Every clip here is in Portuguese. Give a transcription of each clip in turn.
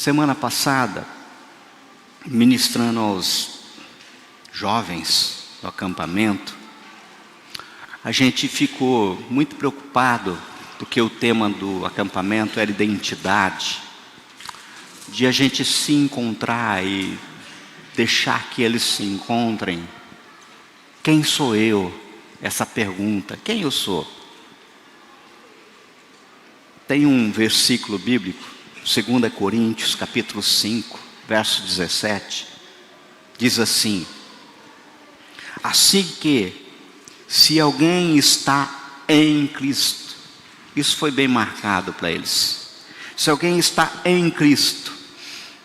Semana passada, ministrando aos jovens do acampamento, a gente ficou muito preocupado, porque o tema do acampamento era identidade, de a gente se encontrar e deixar que eles se encontrem. Quem sou eu? Essa pergunta, quem eu sou? Tem um versículo bíblico, 2 Coríntios, capítulo 5, verso 17, diz assim: assim que, se alguém está em Cristo, isso foi bem marcado para eles, se alguém está em Cristo,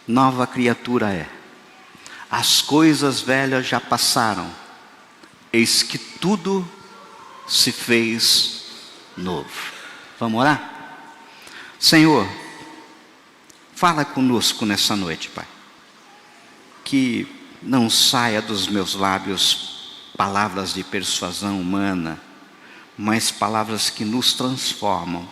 nova criatura é. As coisas velhas já passaram, eis que tudo se fez novo. Vamos orar? Senhor, fala conosco nessa noite, Pai. Que não saia dos meus lábios palavras de persuasão humana, mas palavras que nos transformam.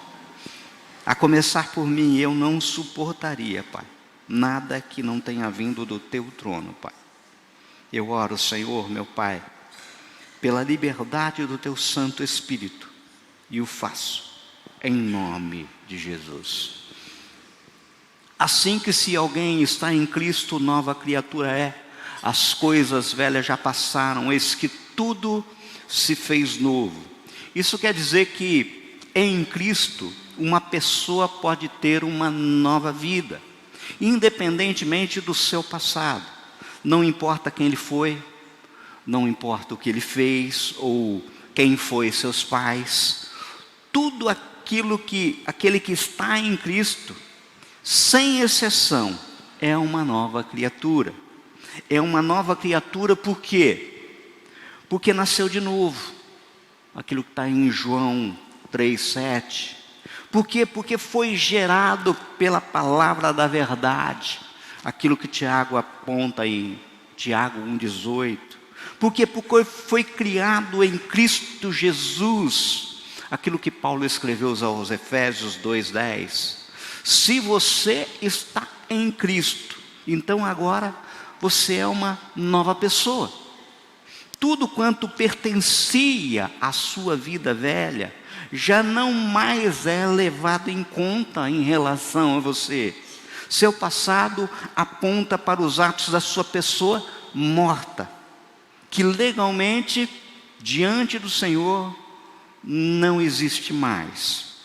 A começar por mim, eu não suportaria, Pai, nada que não tenha vindo do Teu trono, Pai. Eu oro, Senhor, meu Pai, pela liberdade do Teu Santo Espírito, e o faço em nome de Jesus. Assim que, se alguém está em Cristo, nova criatura é. As coisas velhas já passaram, eis que tudo se fez novo. Isso quer dizer que em Cristo uma pessoa pode ter uma nova vida, independentemente do seu passado. Não importa quem ele foi, não importa o que ele fez ou quem foi seus pais. Tudo aquele que está em Cristo, sem exceção, é uma nova criatura. É uma nova criatura por quê? Porque nasceu de novo. Aquilo que está em João 3,7. Por quê? Porque foi gerado pela palavra da verdade. Aquilo que Tiago aponta em Tiago 1,18. Por quê? Porque foi criado em Cristo Jesus. Aquilo que Paulo escreveu aos Efésios 2,10. Se você está em Cristo, então agora você é uma nova pessoa. Tudo quanto pertencia à sua vida velha, já não mais é levado em conta em relação a você. Seu passado aponta para os atos da sua pessoa morta, que legalmente, diante do Senhor, não existe mais.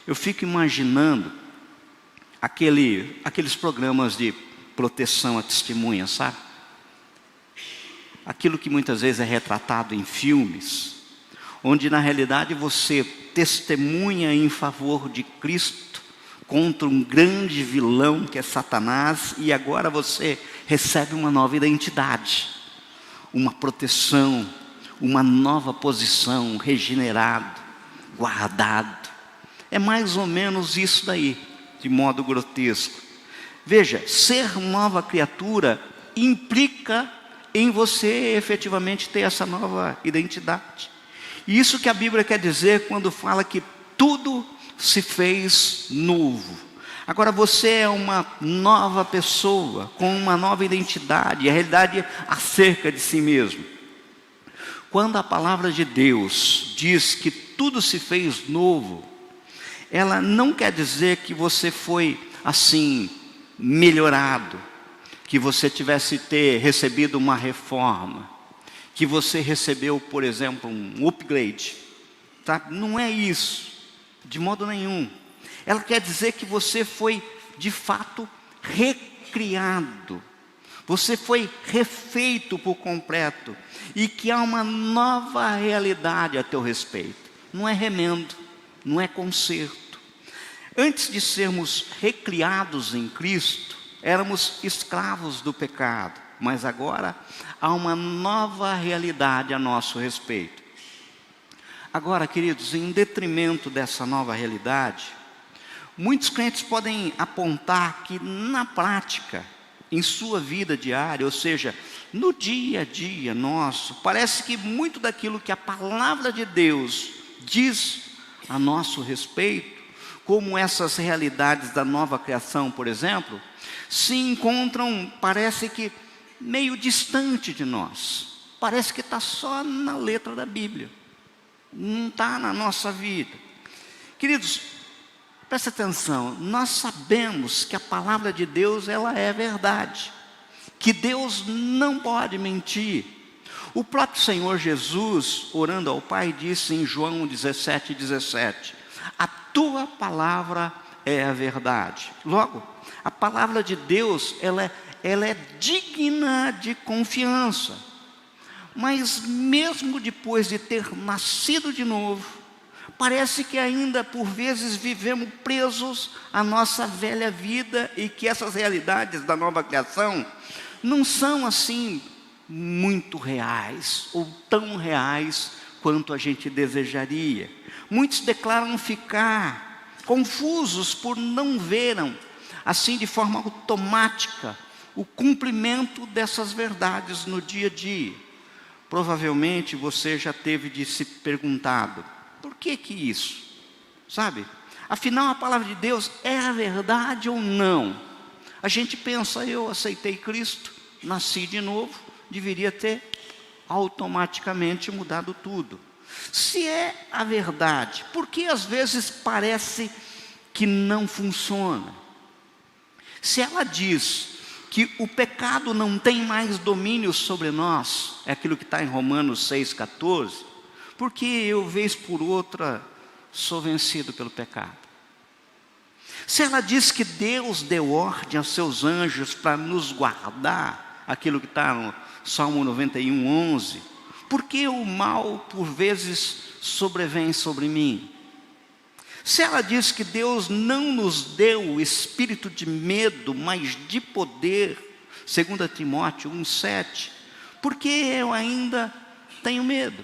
Eu fico imaginando aqueles programas de proteção à testemunha, sabe? Aquilo que muitas vezes é retratado em filmes, onde na realidade você testemunha em favor de Cristo contra um grande vilão que é Satanás, e agora você recebe uma nova identidade, uma proteção, uma nova posição, regenerado, guardado. É mais ou menos isso daí, de modo grotesco. Veja, ser nova criatura implica em você efetivamente ter essa nova identidade. E isso que a Bíblia quer dizer quando fala que tudo se fez novo. Agora você é uma nova pessoa, com uma nova identidade, a realidade acerca de si mesmo. Quando a palavra de Deus diz que tudo se fez novo, ela não quer dizer que você foi assim melhorado, que você tivesse recebido uma reforma, que você recebeu, por exemplo, um upgrade, tá? Não é isso, de modo nenhum. Ela quer dizer que você foi de fato recriado, você foi refeito por completo, e que há uma nova realidade a teu respeito. Não é remendo, não é conserto. Antes de sermos recriados em Cristo, éramos escravos do pecado, mas agora há uma nova realidade a nosso respeito. Agora, queridos, em detrimento dessa nova realidade, muitos crentes podem apontar que na prática, em sua vida diária, ou seja, no dia a dia nosso, parece que muito daquilo que a palavra de Deus diz a nosso respeito, como essas realidades da nova criação, por exemplo, se encontram, parece que, meio distante de nós. Parece que está só na letra da Bíblia, não está na nossa vida. Queridos, presta atenção, nós sabemos que a palavra de Deus, ela é verdade, que Deus não pode mentir. O próprio Senhor Jesus, orando ao Pai, disse em João 17:17, a tua palavra é a verdade. Logo, a palavra de Deus, ela é digna de confiança. Mas mesmo depois de ter nascido de novo, parece que ainda por vezes vivemos presos à nossa velha vida e que essas realidades da nova criação não são assim muito reais ou tão reais quanto a gente desejaria. Muitos declaram ficar confusos por não verem assim de forma automática o cumprimento dessas verdades no dia a dia. Provavelmente você já teve de se perguntado, por que isso? Sabe? Afinal, a palavra de Deus é a verdade ou não? A gente pensa, eu aceitei Cristo, nasci de novo, deveria ter automaticamente mudado tudo. Se é a verdade, por que às vezes parece que não funciona? Se ela diz que o pecado não tem mais domínio sobre nós, é aquilo que está em Romanos 6,14, porque eu, vez por outra, sou vencido pelo pecado. Se ela diz que Deus deu ordem aos seus anjos para nos guardar, aquilo que está no Salmo 91:11, por que o mal, por vezes, sobrevém sobre mim? Se ela diz que Deus não nos deu o espírito de medo, mas de poder, 2 Timóteo 1:7, por que eu ainda tenho medo?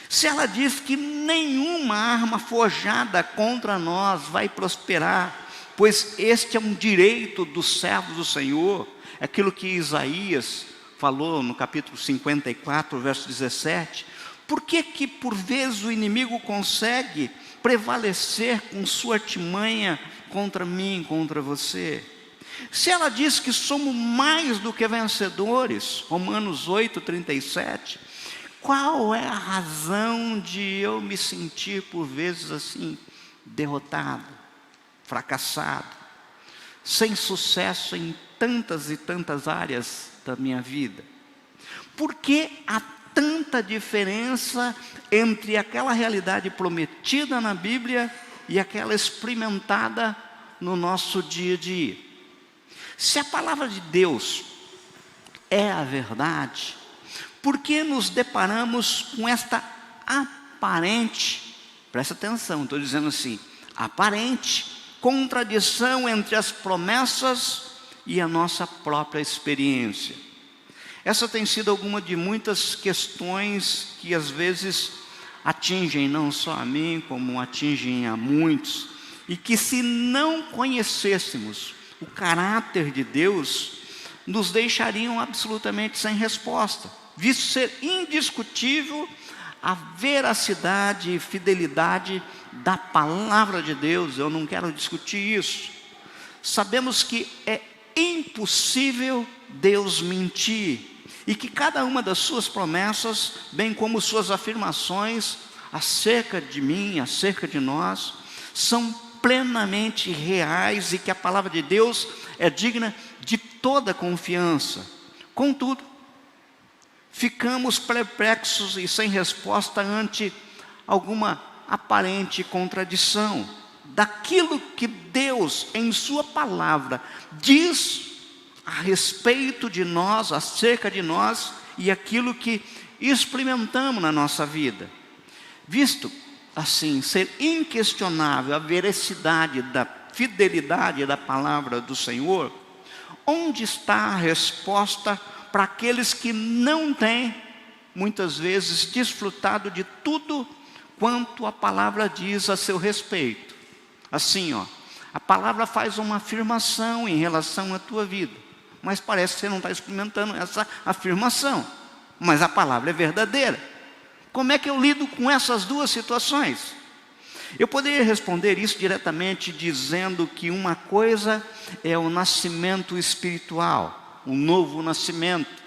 Se ela diz que nenhuma arma forjada contra nós vai prosperar, pois este é um direito dos servos do Senhor, aquilo que Isaías falou no capítulo 54, verso 17, por que por vezes o inimigo consegue prevalecer com sua artimanha contra mim, contra você? Se ela diz que somos mais do que vencedores, Romanos 8:37, qual é a razão de eu me sentir por vezes assim, derrotado, fracassado, sem sucesso em tantas e tantas áreas da minha vida? Por que há tanta diferença entre aquela realidade prometida na Bíblia e aquela experimentada no nosso dia a dia? Se a palavra de Deus é a verdade, por que nos deparamos com esta aparente, presta atenção, estou dizendo assim, aparente contradição entre as promessas e a nossa própria experiência? Essa tem sido alguma de muitas questões que às vezes atingem não só a mim, como atingem a muitos, e que se não conhecêssemos o caráter de Deus, nos deixariam absolutamente sem resposta, visto ser indiscutível a veracidade e fidelidade da palavra de Deus. Eu não quero discutir isso. Sabemos que é impossível Deus mentir, e que cada uma das suas promessas, bem como suas afirmações acerca de mim, acerca de nós, são plenamente reais, e que a palavra de Deus é digna de toda confiança. Contudo, ficamos perplexos e sem resposta ante alguma aparente contradição daquilo que Deus, em sua palavra, diz a respeito de nós, acerca de nós, e aquilo que experimentamos na nossa vida. Visto assim ser inquestionável a veracidade da fidelidade da palavra do Senhor, onde está a resposta para aqueles que não têm, muitas vezes, desfrutado de tudo quanto a palavra diz a seu respeito? Assim, a palavra faz uma afirmação em relação à tua vida, mas parece que você não está experimentando essa afirmação, mas a palavra é verdadeira. Como é que eu lido com essas duas situações? Eu poderia responder isso diretamente dizendo que uma coisa é o nascimento espiritual, o novo nascimento,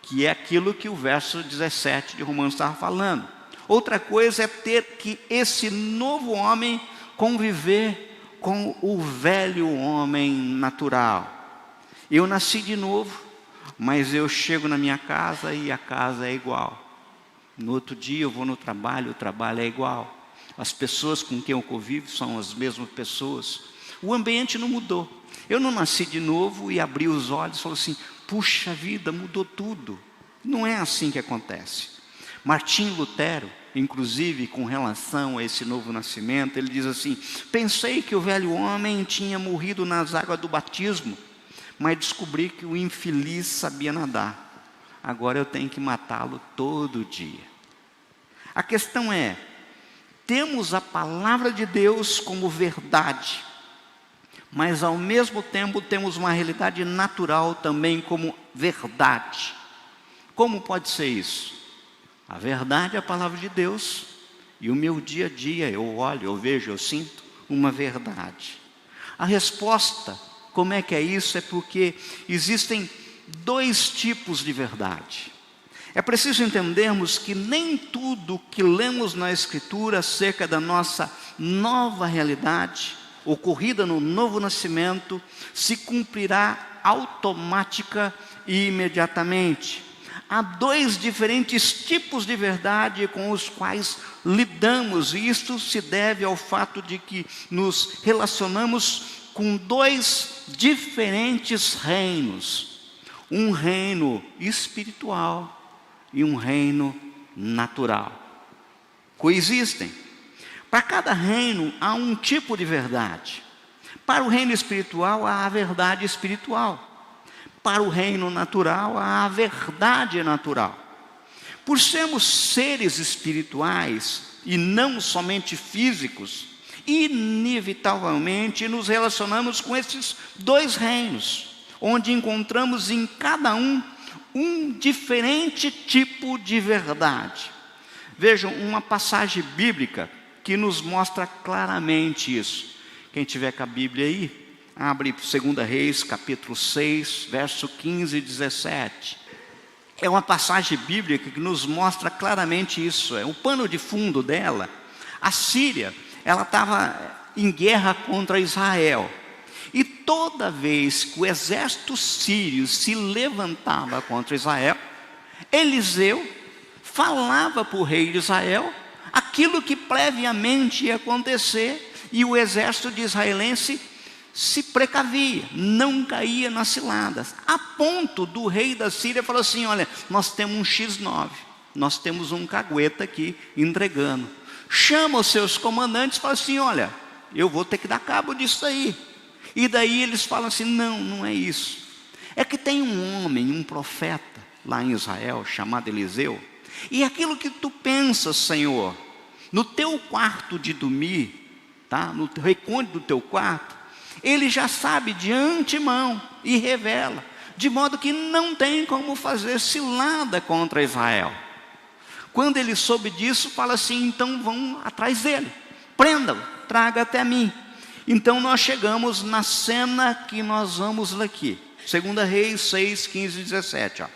que é aquilo que o verso 17 de Romanos estava falando. Outra coisa é ter que esse novo homem conviver com o velho homem natural. Eu nasci de novo, mas eu chego na minha casa e a casa é igual. No outro dia eu vou no trabalho, o trabalho é igual. As pessoas com quem eu convivo são as mesmas pessoas. O ambiente não mudou. Eu não nasci de novo e abri os olhos e falei assim, puxa vida, mudou tudo. Não é assim que acontece. Martim Lutero, inclusive com relação a esse novo nascimento, ele diz assim, pensei que o velho homem tinha morrido nas águas do batismo, mas descobri que o infeliz sabia nadar. Agora eu tenho que matá-lo todo dia. A questão é, temos a palavra de Deus como verdade, mas ao mesmo tempo temos uma realidade natural também como verdade. Como pode ser isso? A verdade é a palavra de Deus, e o meu dia a dia eu olho, eu vejo, eu sinto uma verdade. A resposta, como é que é isso? É porque existem dois tipos de verdade. É preciso entendermos que nem tudo que lemos na Escritura acerca da nossa nova realidade, ocorrida no novo nascimento, se cumprirá automática e imediatamente. Há dois diferentes tipos de verdade com os quais lidamos, e isto se deve ao fato de que nos relacionamos com dois diferentes reinos. Um reino espiritual e um reino natural. Coexistem. Para cada reino há um tipo de verdade. Para o reino espiritual há a verdade espiritual. Para o reino natural há a verdade natural. Por sermos seres espirituais e não somente físicos, inevitavelmente nos relacionamos com esses dois reinos, onde encontramos em cada um diferente tipo de verdade. Vejam, uma passagem bíblica que nos mostra claramente isso. Quem tiver com a Bíblia aí, abre 2 Reis, capítulo 6, verso 15 e 17. É uma passagem bíblica que nos mostra claramente isso. É o pano de fundo dela. A Síria, ela estava em guerra contra Israel. E toda vez que o exército sírio se levantava contra Israel, Eliseu falava para o rei de Israel aquilo que previamente ia acontecer, e o exército de israelense se precavia, não caía nas ciladas, a ponto do rei da Síria falar assim, olha, nós temos um X9, nós temos um cagueta aqui entregando, chama os seus comandantes e fala assim, olha, eu vou ter que dar cabo disso aí. E daí eles falam assim, não é isso. É que tem um homem, um profeta lá em Israel, chamado Eliseu, e aquilo que tu pensas, Senhor, no teu quarto de dormir, tá? No recôndito do teu quarto, ele já sabe de antemão e revela, de modo que não tem como fazer cilada contra Israel. Quando ele soube disso, fala assim, então vão atrás dele, prenda-o, traga até mim. Então nós chegamos na cena que nós vamos ler aqui, 2 Reis 6, 15 e 17. Ó.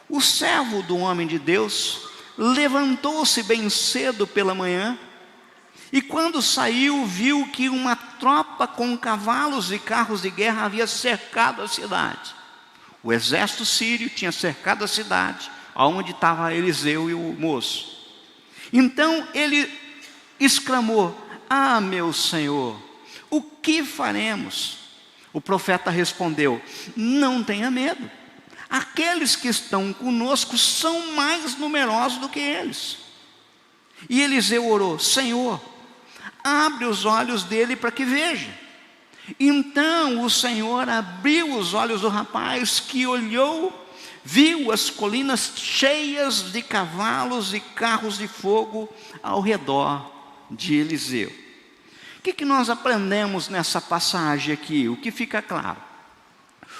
O servo do homem de Deus levantou-se bem cedo pela manhã, e quando saiu, viu que uma tropa com cavalos e carros de guerra havia cercado a cidade. O exército sírio tinha cercado a cidade, onde estava Eliseu e o moço. Então ele exclamou, ah, meu Senhor, o que faremos? O profeta respondeu, não tenha medo, aqueles que estão conosco são mais numerosos do que eles. E Eliseu orou, Senhor, abre os olhos dele para que veja. Então o Senhor abriu os olhos do rapaz, que olhou, viu as colinas cheias de cavalos e carros de fogo ao redor de Eliseu. O que nós aprendemos nessa passagem aqui? O que fica claro?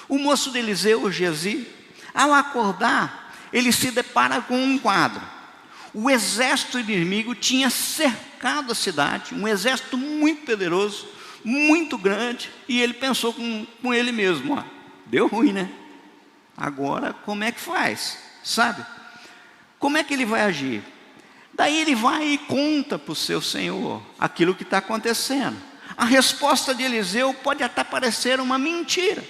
O moço de Eliseu, Geazi, ao acordar, ele se depara com um quadro. O exército inimigo tinha cercado a cidade, um exército muito poderoso, muito grande, e ele pensou com ele mesmo, ó, deu ruim, né? Agora como é que faz? Sabe? Como é que ele vai agir? Daí ele vai e conta para o seu senhor aquilo que está acontecendo. A resposta de Eliseu pode até parecer uma mentira,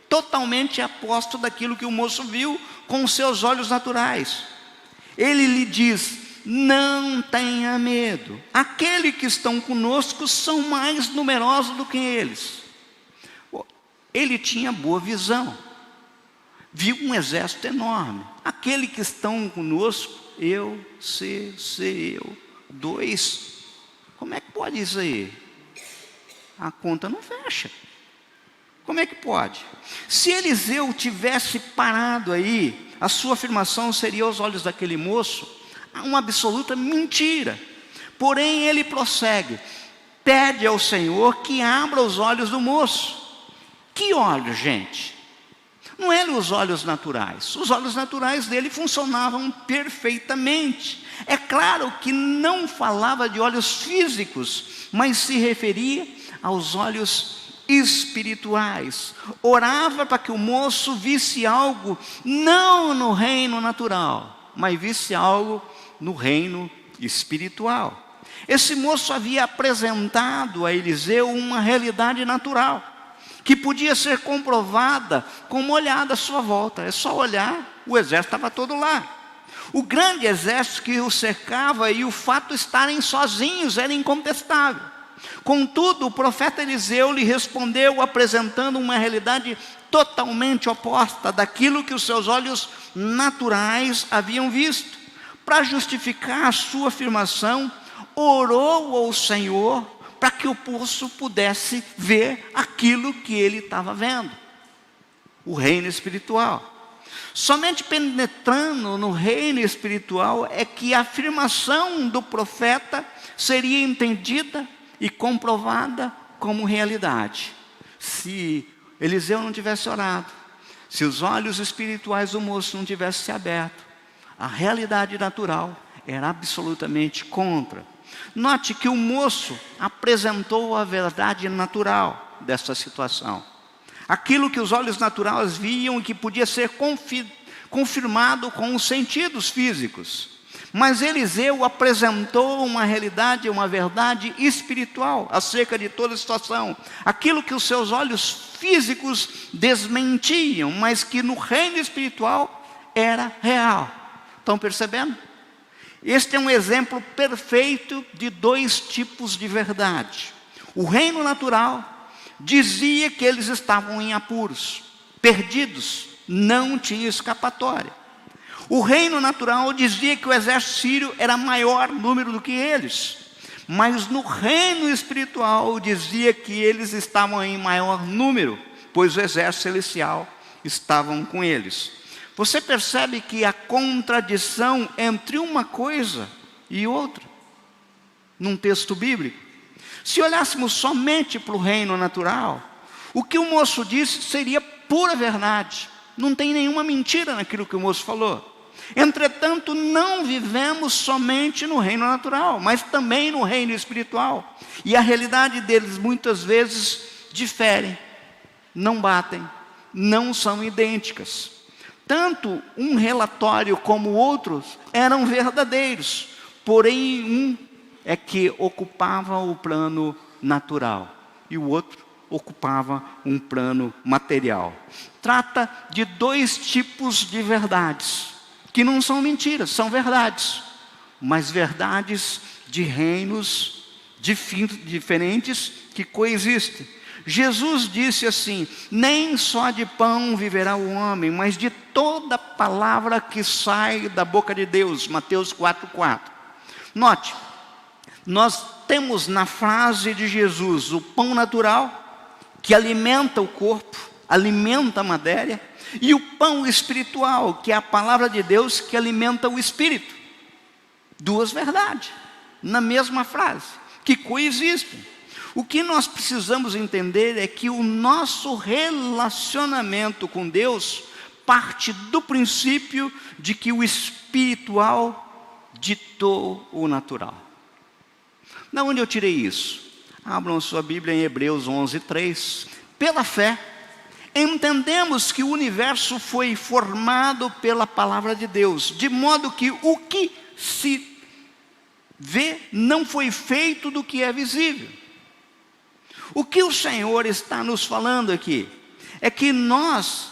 totalmente oposta daquilo que o moço viu com os seus olhos naturais. Ele lhe diz: não tenha medo, aqueles que estão conosco são mais numerosos do que eles. Ele tinha boa visão, viu um exército enorme. Aqueles que estão conosco, eu, você, eu, 2. Como é que pode isso aí? A conta não fecha. Como é que pode? Se Eliseu tivesse parado aí, a sua afirmação seria aos olhos daquele moço uma absoluta mentira. Porém ele prossegue, pede ao Senhor que abra os olhos do moço. Que olhos, gente? Não eram os olhos naturais. Os olhos naturais dele funcionavam perfeitamente. É claro que não falava de olhos físicos, mas se referia aos olhos espirituais. Orava para que o moço visse algo não no reino natural, mas visse algo no reino espiritual. Esse moço havia apresentado a Eliseu uma realidade natural, que podia ser comprovada com uma olhada à sua volta. É só olhar, o exército estava todo lá. O grande exército que o cercava e o fato de estarem sozinhos era incontestável. Contudo, o profeta Eliseu lhe respondeu apresentando uma realidade totalmente oposta daquilo que os seus olhos naturais haviam visto. Para justificar a sua afirmação, orou ao Senhor para que o moço pudesse ver aquilo que ele estava vendo, o reino espiritual. Somente penetrando no reino espiritual é que a afirmação do profeta seria entendida e comprovada como realidade. Se Eliseu não tivesse orado, se os olhos espirituais do moço não tivessem se aberto, a realidade natural era absolutamente contra. Note que o moço apresentou a verdade natural dessa situação. Aquilo que os olhos naturais viam e que podia ser confirmado com os sentidos físicos. Mas Eliseu apresentou uma realidade, uma verdade espiritual acerca de toda a situação. Aquilo que os seus olhos físicos desmentiam, mas que no reino espiritual era real. Estão percebendo? Este é um exemplo perfeito de 2 tipos de verdade. O reino natural dizia que eles estavam em apuros, perdidos, não tinha escapatória. O reino natural dizia que o exército sírio era maior número do que eles. Mas no reino espiritual dizia que eles estavam em maior número, pois o exército celestial estavam com eles. Você percebe que a contradição entre uma coisa e outra, num texto bíblico. Se olhássemos somente para o reino natural, o que o moço disse seria pura verdade. Não tem nenhuma mentira naquilo que o moço falou. Entretanto, não vivemos somente no reino natural, mas também no reino espiritual. E a realidade deles muitas vezes diferem, não batem, não são idênticas. Tanto um relatório como outros eram verdadeiros, porém um é que ocupava o plano natural e o outro ocupava um plano material. Trata de 2 tipos de verdades, que não são mentiras, são verdades, mas verdades de reinos diferentes que coexistem. Jesus disse assim: nem só de pão viverá o homem, mas de toda palavra que sai da boca de Deus. Mateus 4,4. Note, nós temos na frase de Jesus o pão natural, que alimenta o corpo, alimenta a matéria, e o pão espiritual, que é a palavra de Deus, que alimenta o espírito. 2 verdades, na mesma frase, que coexistem. O que nós precisamos entender é que o nosso relacionamento com Deus parte do princípio de que o espiritual ditou o natural. Da onde eu tirei isso? Abram sua Bíblia em Hebreus 11:3. Pela fé, entendemos que o universo foi formado pela palavra de Deus, de modo que o que se vê não foi feito do que é visível. O que o Senhor está nos falando aqui é que nós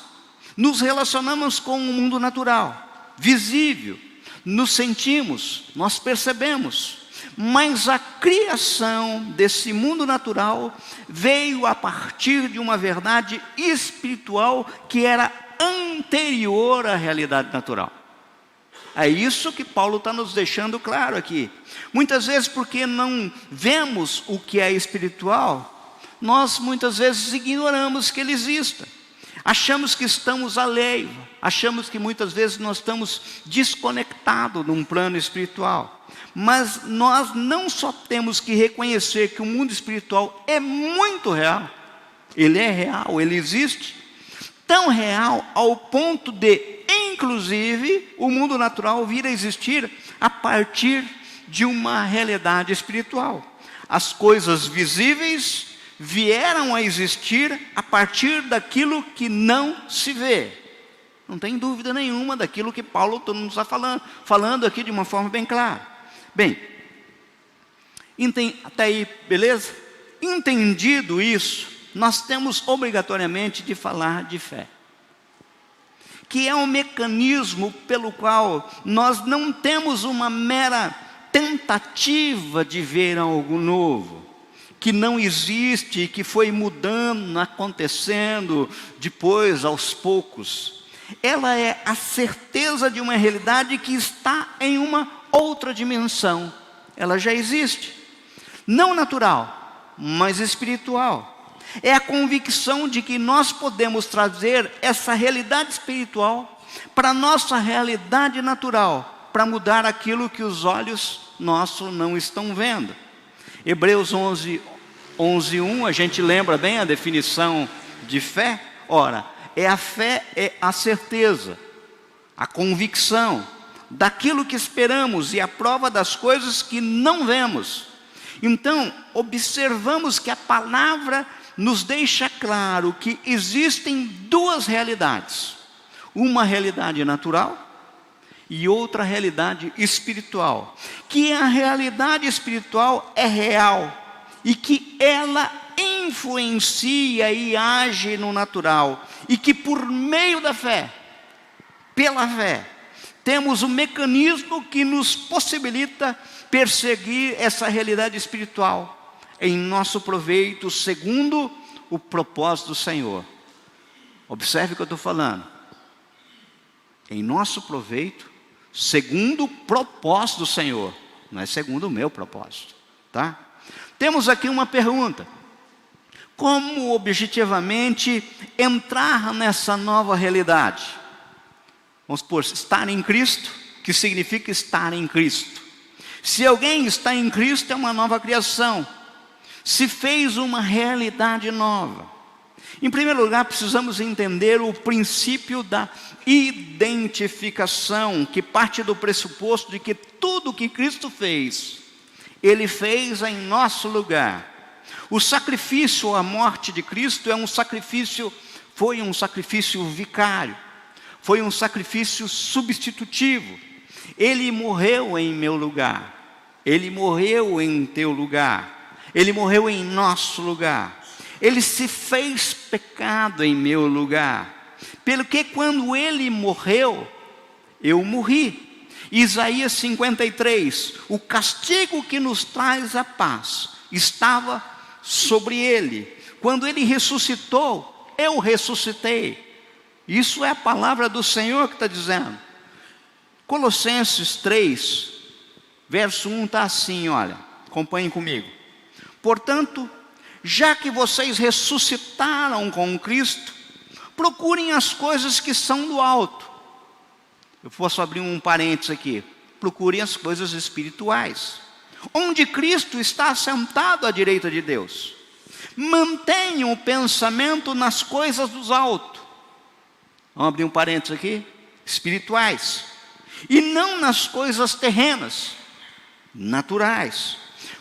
nos relacionamos com o mundo natural, visível, nos sentimos, nós percebemos, mas a criação desse mundo natural veio a partir de uma verdade espiritual que era anterior à realidade natural. É isso que Paulo está nos deixando claro aqui. Muitas vezes, porque não vemos o que é espiritual, nós muitas vezes ignoramos que ele exista. Achamos que estamos alheios, achamos que muitas vezes nós estamos desconectados num plano espiritual. Mas nós não só temos que reconhecer que o mundo espiritual é muito real, ele é real, ele existe, tão real ao ponto de, inclusive, o mundo natural vir a existir a partir de uma realidade espiritual. As coisas visíveis vieram a existir a partir daquilo que não se vê. Não tem dúvida nenhuma daquilo que Paulo nos está falando aqui de uma forma bem clara. Bem, até aí, beleza? Entendido isso, nós temos obrigatoriamente de falar de fé, que é um mecanismo pelo qual nós não temos uma mera tentativa de ver algo novo, que não existe e que foi mudando, acontecendo depois, aos poucos. Ela é a certeza de uma realidade que está em uma outra dimensão. Ela já existe, não natural, mas espiritual. É a convicção de que nós podemos trazer essa realidade espiritual para a nossa realidade natural, para mudar aquilo que os olhos nossos não estão vendo. Hebreus 11:1, a gente lembra bem a definição de fé? Ora, a fé é a certeza, a convicção daquilo que esperamos e a prova das coisas que não vemos. Então, observamos que a palavra nos deixa claro que existem duas realidades. Uma realidade natural e outra realidade espiritual. Que a realidade espiritual é real e que ela influencia e age no natural. E que por meio da fé, pela fé, temos um mecanismo que nos possibilita perseguir essa realidade espiritual em nosso proveito, segundo o propósito do Senhor. Observe o que eu estou falando. Em nosso proveito, segundo o propósito do Senhor, não é segundo o meu propósito, tá? Temos aqui uma pergunta: como objetivamente entrar nessa nova realidade? Vamos supor, estar em Cristo, que significa estar em Cristo. Se alguém está em Cristo, é uma nova criação, se fez uma realidade nova. Em primeiro lugar, precisamos entender o princípio da identificação, que parte do pressuposto de que tudo que Cristo fez, Ele fez em nosso lugar. O sacrifício, a morte de Cristo foi um sacrifício vicário, foi um sacrifício substitutivo. Ele morreu em meu lugar, Ele morreu em teu lugar, Ele morreu em nosso lugar. Ele se fez pecado em meu lugar, pelo que quando Ele morreu, eu morri. Isaías 53, o castigo que nos traz a paz estava sobre Ele. Quando Ele ressuscitou, eu ressuscitei. Isso é a palavra do Senhor que está dizendo. Colossenses 3, verso 1 está assim, olha, acompanhem comigo. Portanto, já que vocês ressuscitaram com Cristo, procurem as coisas que são do alto. Eu posso abrir um parênteses aqui. Procurem as coisas espirituais, onde Cristo está sentado à direita de Deus. Mantenham o pensamento nas coisas dos altos. Vamos abrir um parênteses aqui. Espirituais. e não nas coisas terrenas, naturais.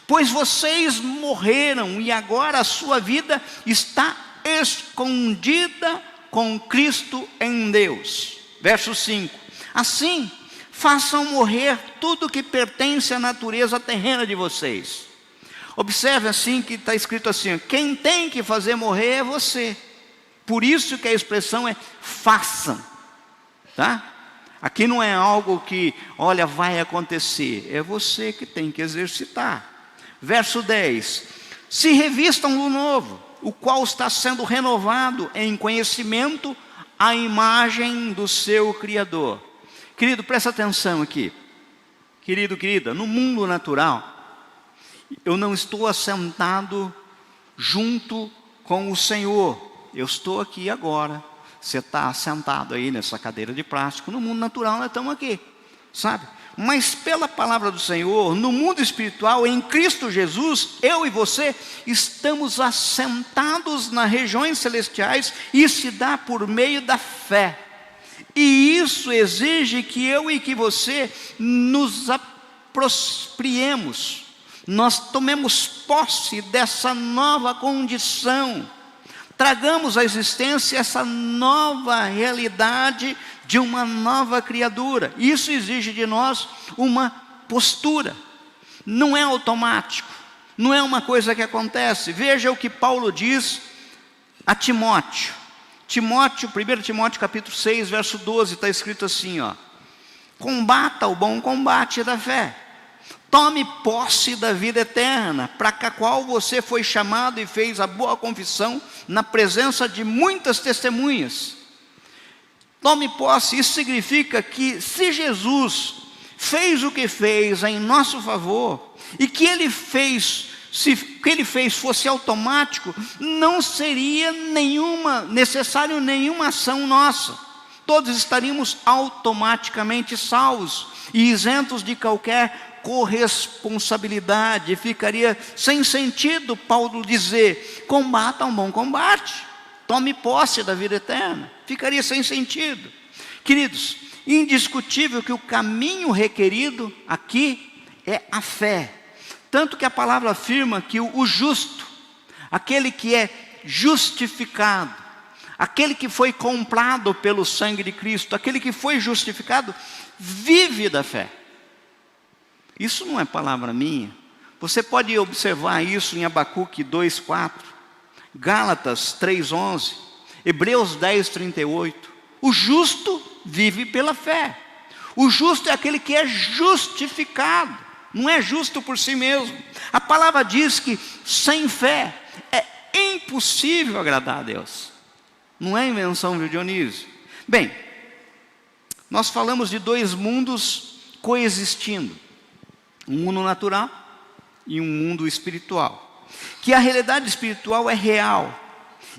Pois vocês morreram e agora a sua vida está escondida com Cristo em Deus. Verso 5. Assim, façam morrer tudo que pertence à natureza terrena de vocês. Observe assim que está escrito assim: quem tem que fazer morrer é você. Por isso que a expressão é façam, tá? Aqui não é algo que, olha, vai acontecer. É você que tem que exercitar. Verso 10. Se revistam do novo, o qual está sendo renovado em conhecimento à imagem do seu Criador. Querido, presta atenção aqui. Querido, querida, no mundo natural, eu não estou assentado junto com o Senhor. Eu estou aqui agora. Você está sentado aí nessa cadeira de plástico. No mundo natural nós estamos aqui, sabe? Mas pela palavra do Senhor, no mundo espiritual, em Cristo Jesus, eu e você estamos assentados nas regiões celestiais. E se dá por meio da fé. E isso exige que eu e que você nos apropriemos. Nós tomemos posse dessa nova condição. Tragamos à existência essa nova realidade de uma nova criatura. Isso exige de nós uma postura. Não é automático. Não é uma coisa que acontece. Veja o que Paulo diz a Timóteo. 1 Timóteo capítulo 6, verso 12, está escrito assim, ó: combata o bom combate da fé. Tome posse da vida eterna, para a qual você foi chamado e fez a boa confissão na presença de muitas testemunhas. Tome posse, isso significa que se Jesus fez o que fez em nosso favor, e que Ele fez, se o que Ele fez fosse automático, não seria necessário nenhuma ação nossa. Todos estaríamos automaticamente salvos e isentos de qualquer corresponsabilidade. Ficaria sem sentido Paulo dizer: combata um bom combate, tome posse da vida eterna. Ficaria sem sentido. Queridos, indiscutível que o caminho requerido aqui é a fé. Tanto que a palavra afirma que o justo, aquele que é justificado, aquele que foi comprado pelo sangue de Cristo, aquele que foi justificado, vive da fé. Isso não é palavra minha. Você pode observar isso em Abacuque 2:4, Gálatas 3:11, Hebreus 10:38. O justo vive pela fé. O justo é aquele que é justificado, não é justo por si mesmo. A palavra diz que sem fé é impossível agradar a Deus. Não é invenção de Dionísio. Bem, nós falamos de dois mundos coexistindo. Um mundo natural e um mundo espiritual. Que a realidade espiritual é real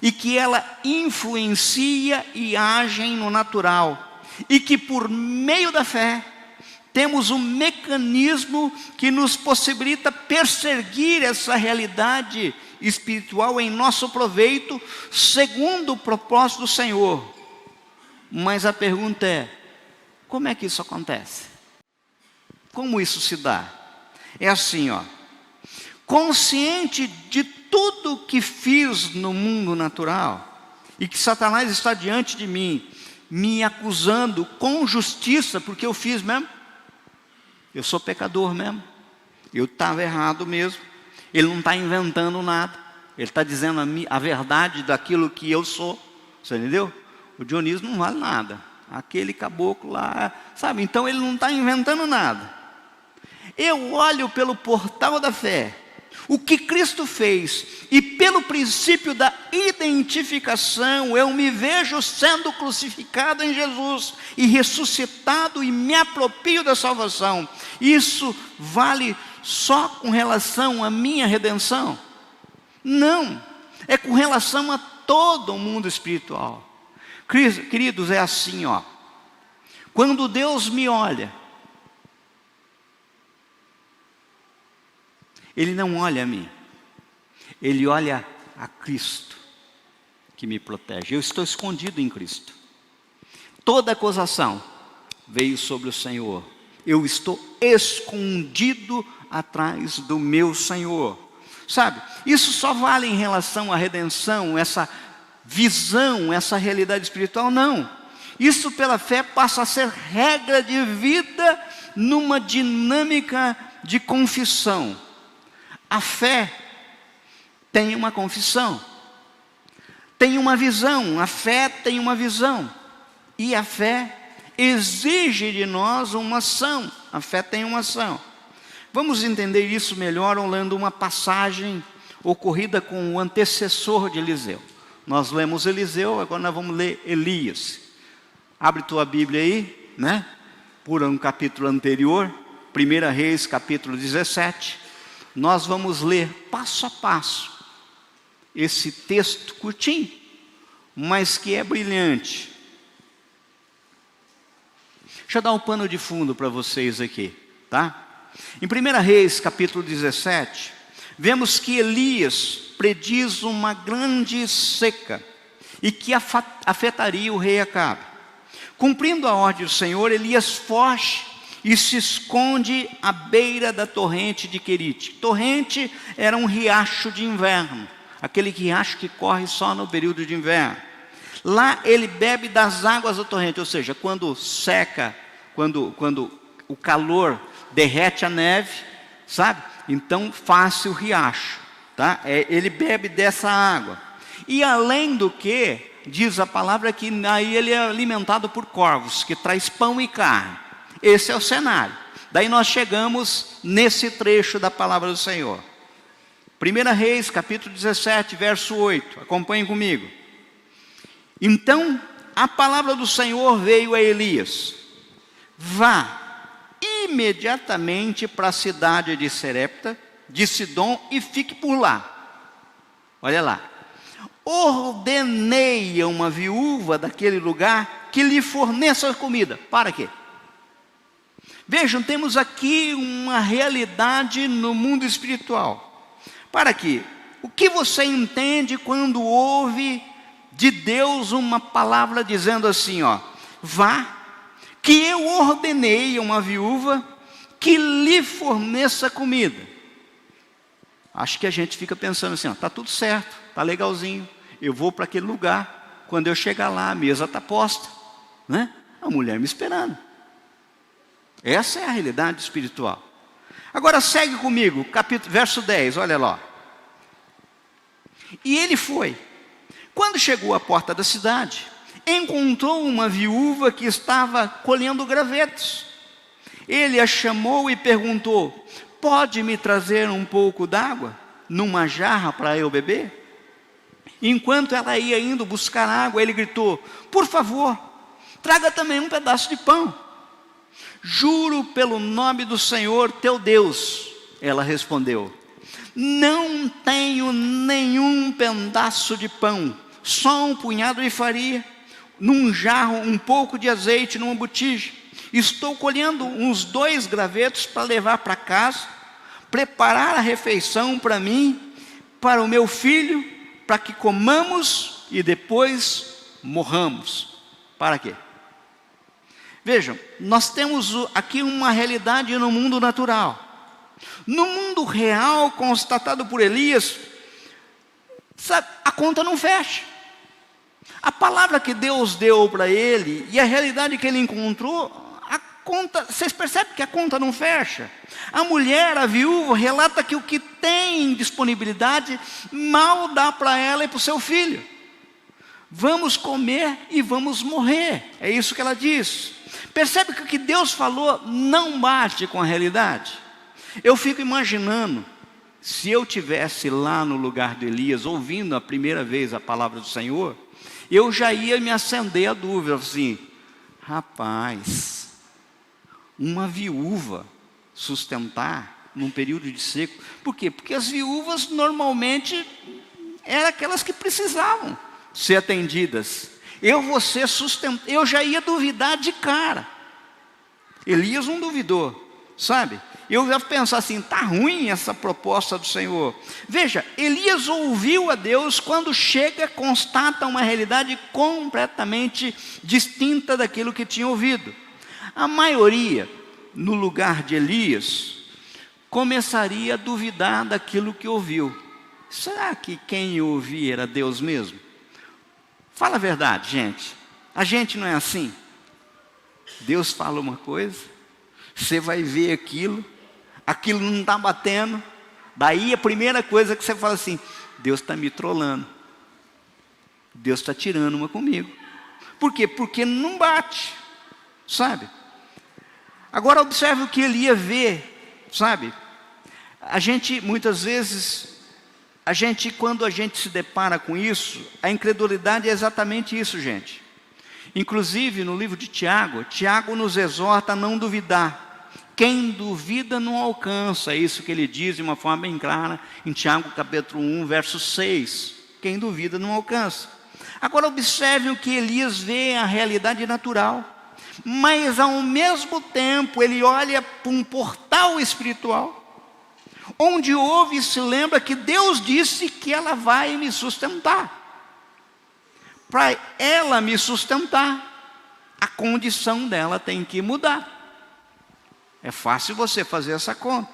e que ela influencia e age no natural. E que por meio da fé temos um mecanismo que nos possibilita perseguir essa realidade espiritual em nosso proveito, segundo o propósito do Senhor. Mas a pergunta é: como é que isso acontece? Como isso se dá? É assim, ó. Consciente de tudo que fiz no mundo natural, e que Satanás está diante de mim, me acusando com justiça, porque eu fiz mesmo. Eu sou pecador mesmo. Eu estava errado mesmo. Ele não está inventando nada. Ele está dizendo a verdade daquilo que eu sou. Você entendeu? O Dionísio não vale nada. Aquele caboclo lá, sabe? Então ele não está inventando nada. Eu olho pelo portal da fé, o que Cristo fez, e pelo princípio da identificação, eu me vejo sendo crucificado em Jesus, e ressuscitado, e me aproprio da salvação. Isso vale só com relação à minha redenção? Não, é com relação a todo o mundo espiritual. Queridos, é assim, ó. Quando Deus me olha, Ele não olha a mim, Ele olha a Cristo, que me protege. Eu estou escondido em Cristo. Toda acusação veio sobre o Senhor. Eu estou escondido atrás do meu Senhor. Sabe, isso só vale em relação à redenção, essa visão, essa realidade espiritual? Não. Isso pela fé passa a ser regra de vida numa dinâmica de confissão. A fé tem uma confissão, tem uma visão, a fé tem uma visão. E a fé exige de nós uma ação, a fé tem uma ação. Vamos entender isso melhor olhando uma passagem ocorrida com o antecessor de Eliseu. Nós lemos Eliseu, agora nós vamos ler Elias. Abre tua Bíblia aí, né? Por um capítulo anterior, 1 Reis, capítulo 17. Nós vamos ler passo a passo esse texto curtinho, mas que é brilhante. Deixa eu dar um pano de fundo para vocês aqui, tá? Em 1 Reis, capítulo 17, vemos que Elias prediz uma grande seca e que afetaria o rei Acabe. Cumprindo a ordem do Senhor, Elias foge e se esconde à beira da torrente de Querite. Torrente era um riacho de inverno, aquele riacho que corre só no período de inverno. Lá ele bebe das águas da torrente, ou seja, quando seca, quando o calor derrete a neve, sabe? Então faz-se o riacho, tá? Ele bebe dessa água. E além do que, diz a palavra que aí ele é alimentado por corvos, que traz pão e carne. Esse é o cenário. Daí nós chegamos nesse trecho da palavra do Senhor. 1 Reis, capítulo 17, verso 8. Acompanhem comigo. Então, a palavra do Senhor veio a Elias. Vá imediatamente para a cidade de Serepta, de Sidom, e fique por lá. Olha lá. Ordenei a uma viúva daquele lugar que lhe forneça comida. Para quê? Vejam, temos aqui uma realidade no mundo espiritual. Para quê? O que você entende quando ouve de Deus uma palavra dizendo assim, ó, vá, que eu ordenei a uma viúva que lhe forneça comida. Acho que a gente fica pensando assim, ó, tá tudo certo, tá legalzinho, eu vou para aquele lugar, quando eu chegar lá a mesa está posta, né? A mulher me esperando. Essa é a realidade espiritual. Agora segue comigo, verso 10, olha lá. E ele foi. Quando chegou à porta da cidade, encontrou uma viúva que estava colhendo gravetos. Ele a chamou e perguntou, pode me trazer um pouco d'água numa jarra para eu beber? Enquanto ela ia indo buscar água, ele gritou, por favor, traga também um pedaço de pão. Juro pelo nome do Senhor teu Deus, ela respondeu, não tenho nenhum pedaço de pão, só um punhado de farinha, num jarro um pouco de azeite numa botija. Estou colhendo uns 2 gravetos para levar para casa, preparar a refeição para mim, para o meu filho, para que comamos e depois morramos. Para quê? Vejam, nós temos aqui uma realidade no mundo natural. No mundo real, constatado por Elias, sabe, a conta não fecha. A palavra que Deus deu para ele e a realidade que ele encontrou, a conta, vocês percebem que a conta não fecha. A mulher, a viúva, relata que o que tem disponibilidade mal dá para ela e para o seu filho. Vamos comer e vamos morrer. É isso que ela diz. Percebe que o que Deus falou não bate com a realidade? Eu fico imaginando, se eu tivesse lá no lugar de Elias, ouvindo a primeira vez a palavra do Senhor, eu já ia me acender a dúvida, assim, rapaz, uma viúva sustentar num período de seco, por quê? Porque as viúvas normalmente eram aquelas que precisavam ser atendidas. Eu já ia duvidar de cara. Elias não duvidou, sabe? Eu ia pensar assim, está ruim essa proposta do Senhor. Veja, Elias ouviu a Deus, quando chega, constata uma realidade completamente distinta daquilo que tinha ouvido. A maioria, no lugar de Elias, começaria a duvidar daquilo que ouviu. Será que quem ouvia era Deus mesmo? Fala a verdade, gente. A gente não é assim. Deus fala uma coisa, você vai ver aquilo não está batendo. Daí a primeira coisa que você fala assim: Deus está me trolando. Deus está tirando uma comigo. Por quê? Porque não bate, sabe? Agora observe o que Elias vê, sabe? A gente, muitas vezes, quando a gente se depara com isso, a incredulidade é exatamente isso, gente. Inclusive, no livro de Tiago, Tiago nos exorta a não duvidar. Quem duvida não alcança, é isso que ele diz de uma forma bem clara, em Tiago capítulo 1, verso 6. Quem duvida não alcança. Agora observe o que Elias vê, a realidade natural. Mas ao mesmo tempo ele olha para um portal espiritual, onde ouve e se lembra que Deus disse que ela vai me sustentar. Para ela me sustentar, a condição dela tem que mudar. É fácil você fazer essa conta.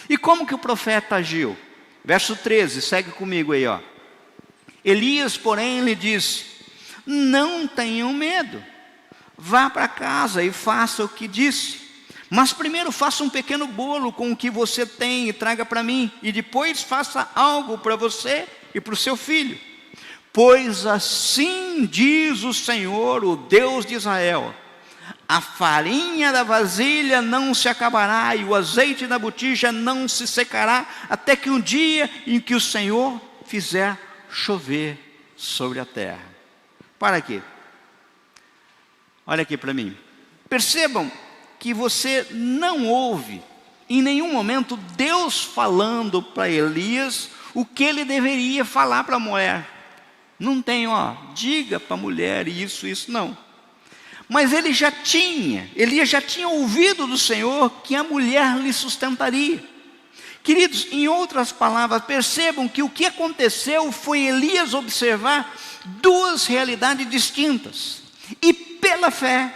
E como que o profeta agiu? Verso 13, segue comigo aí, ó. Elias, porém, lhe disse: não tenham medo. Vá para casa e faça o que disse. Mas primeiro faça um pequeno bolo com o que você tem e traga para mim. E depois faça algo para você e para o seu filho. Pois assim diz o Senhor, o Deus de Israel: a farinha da vasilha não se acabará e o azeite da botija não se secará, até que um dia em que o Senhor fizer chover sobre a terra. Para quê? Olha aqui para mim. Percebam que você não ouve em nenhum momento Deus falando para Elias o que ele deveria falar para a mulher. Não tem, diga para a mulher isso, não. Mas Elias já tinha ouvido do Senhor que a mulher lhe sustentaria. Queridos, em outras palavras, percebam que o que aconteceu foi Elias observar duas realidades distintas. E pela fé,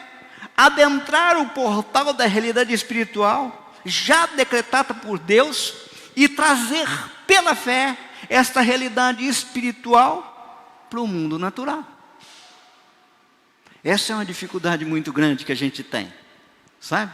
adentrar o portal da realidade espiritual, já decretada por Deus, e trazer pela fé esta realidade espiritual para o mundo natural. Essa é uma dificuldade muito grande que a gente tem, sabe?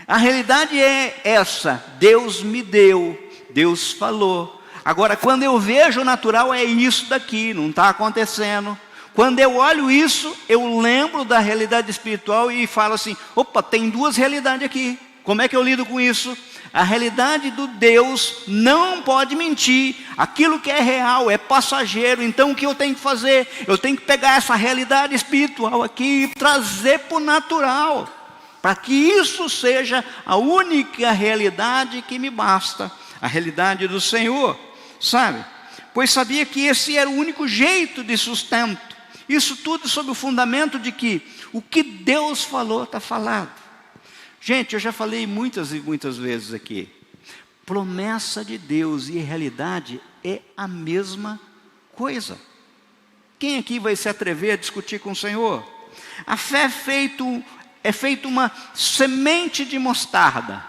A realidade é essa: Deus me deu, Deus falou. Agora, quando eu vejo o natural, é isso daqui, não está acontecendo. Quando eu olho isso, eu lembro da realidade espiritual e falo assim: opa, tem duas realidades aqui. Como é que eu lido com isso? A realidade do Deus não pode mentir. Aquilo que é real é passageiro. Então o que eu tenho que fazer? Eu tenho que pegar essa realidade espiritual aqui e trazer para o natural, para que isso seja a única realidade que me basta. A realidade do Senhor, sabe? Pois sabia que esse era o único jeito de sustento. Isso tudo sob o fundamento de que o que Deus falou está falado. Gente, eu já falei muitas e muitas vezes aqui. Promessa de Deus e realidade é a mesma coisa. Quem aqui vai se atrever a discutir com o Senhor? A fé é feito uma semente de mostarda.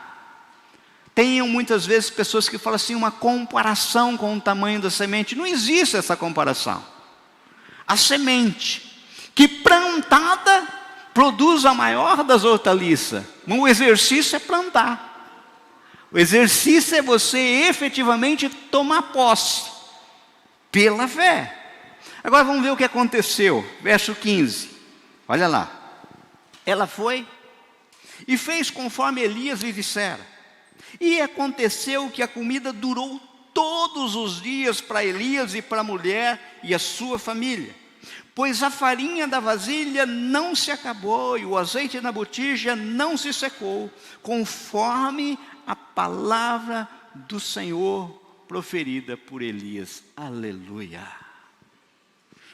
Tem muitas vezes pessoas que falam assim, uma comparação com o tamanho da semente. Não existe essa comparação. A semente que plantada produz a maior das hortaliças. O exercício é plantar. O exercício é você efetivamente tomar posse pela fé. Agora vamos ver o que aconteceu. Verso 15. Olha lá. Ela foi e fez conforme Elias lhe dissera. E aconteceu que a comida durou todos os dias para Elias e para a mulher e a sua família. Pois a farinha da vasilha não se acabou e o azeite na botija não se secou, conforme a palavra do Senhor proferida por Elias. Aleluia.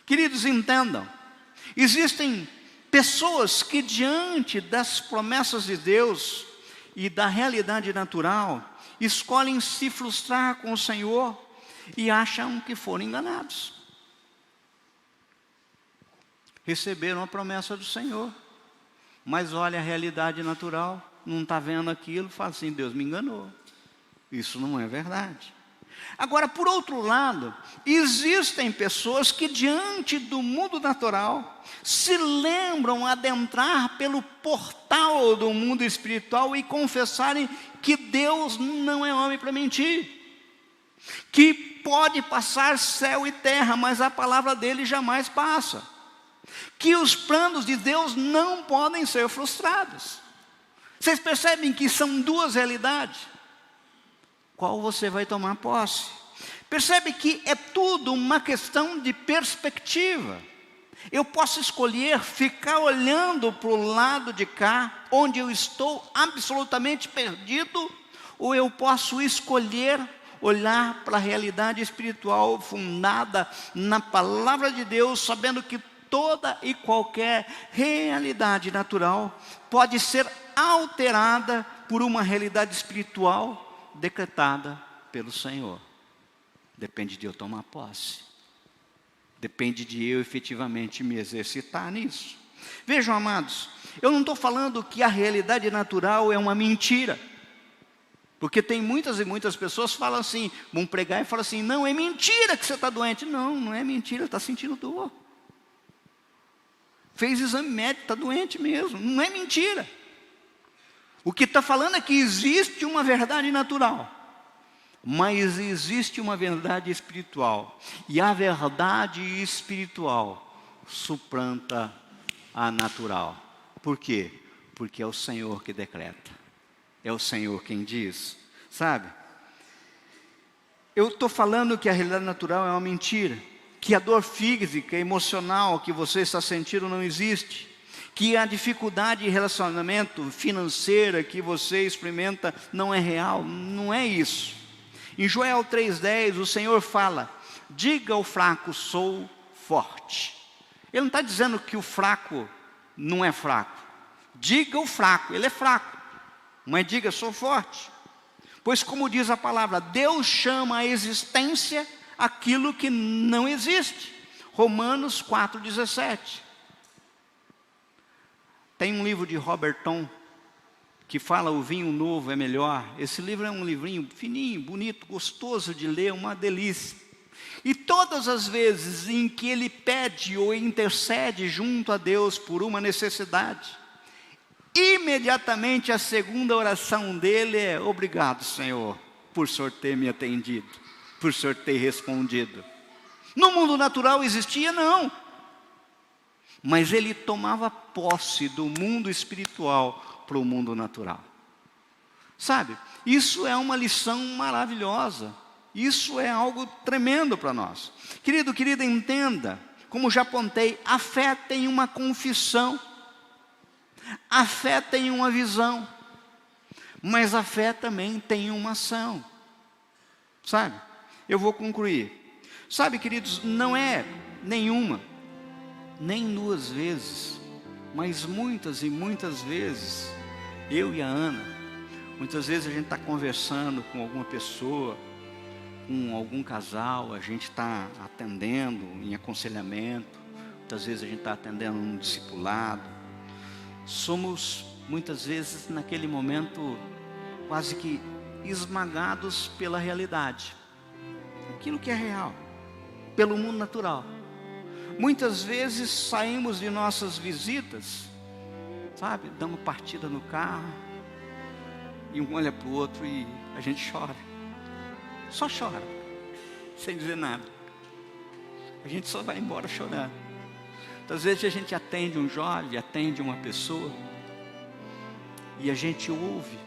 Queridos, entendam, existem pessoas que diante das promessas de Deus e da realidade natural, escolhem se frustrar com o Senhor e acham que foram enganados. Receberam a promessa do Senhor, mas olha a realidade natural, não está vendo aquilo, fala assim, Deus me enganou. Isso não é verdade. Agora, por outro lado, existem pessoas que diante do mundo natural se lembram adentrar pelo portal do mundo espiritual e confessarem que Deus não é homem para mentir, que pode passar céu e terra, mas a palavra dele jamais passa, que os planos de Deus não podem ser frustrados. Vocês percebem que são duas realidades? Qual você vai tomar posse? Percebe que é tudo uma questão de perspectiva. Eu posso escolher ficar olhando para o lado de cá, onde eu estou absolutamente perdido, ou eu posso escolher olhar para a realidade espiritual fundada na palavra de Deus, sabendo que toda e qualquer realidade natural pode ser alterada por uma realidade espiritual decretada pelo Senhor. Depende de eu tomar posse. Depende de eu efetivamente me exercitar nisso. Vejam, amados, eu não estou falando que a realidade natural é uma mentira. Porque tem muitas e muitas pessoas que falam assim, vão pregar e falam assim, não, é mentira que você está doente. Não, não é mentira, está sentindo dor. Fez exame médico, está doente mesmo, não é mentira. O que está falando é que existe uma verdade natural, mas existe uma verdade espiritual. E a verdade espiritual suplanta a natural. Por quê? Porque é o Senhor que decreta. É o Senhor quem diz. Sabe? Eu estou falando que a realidade natural é uma mentira. Que a dor física, emocional que você está sentindo não existe. Que a dificuldade de relacionamento financeira que você experimenta não é real, não é isso. Em Joel 3,10 o Senhor fala, diga ao fraco, sou forte. Ele não está dizendo que o fraco não é fraco. Diga ao fraco, ele é fraco, mas diga, sou forte. Pois como diz a palavra, Deus chama a existência aquilo que não existe. Romanos 4,17. Tem um livro de Roberton que fala o vinho novo é melhor. Esse livro é um livrinho fininho, bonito, gostoso de ler, uma delícia. E todas as vezes em que ele pede ou intercede junto a Deus por uma necessidade, imediatamente a segunda oração dele é, obrigado, Senhor, por o Senhor ter me atendido, por o Senhor ter respondido. No mundo natural existia? Não. Mas ele tomava posse do mundo espiritual para o mundo natural. Sabe, isso é uma lição maravilhosa. Isso é algo tremendo para nós. Querido, querida, entenda, como já apontei, a fé tem uma confissão. A fé tem uma visão. Mas a fé também tem uma ação. Sabe, eu vou concluir. Sabe, queridos, não é nenhuma, nem duas vezes, mas muitas e muitas vezes, eu e a Ana, muitas vezes a gente está conversando com alguma pessoa, com algum casal, a gente está atendendo em aconselhamento, muitas vezes a gente está atendendo um discipulado, somos muitas vezes naquele momento quase que esmagados pela realidade, aquilo que é real, pelo mundo natural. Muitas vezes saímos de nossas visitas, sabe, damos partida no carro, e um olha para o outro e a gente chora, só chora, sem dizer nada, a gente só vai embora chorando. Às vezes a gente atende um jovem, atende uma pessoa, e a gente ouve,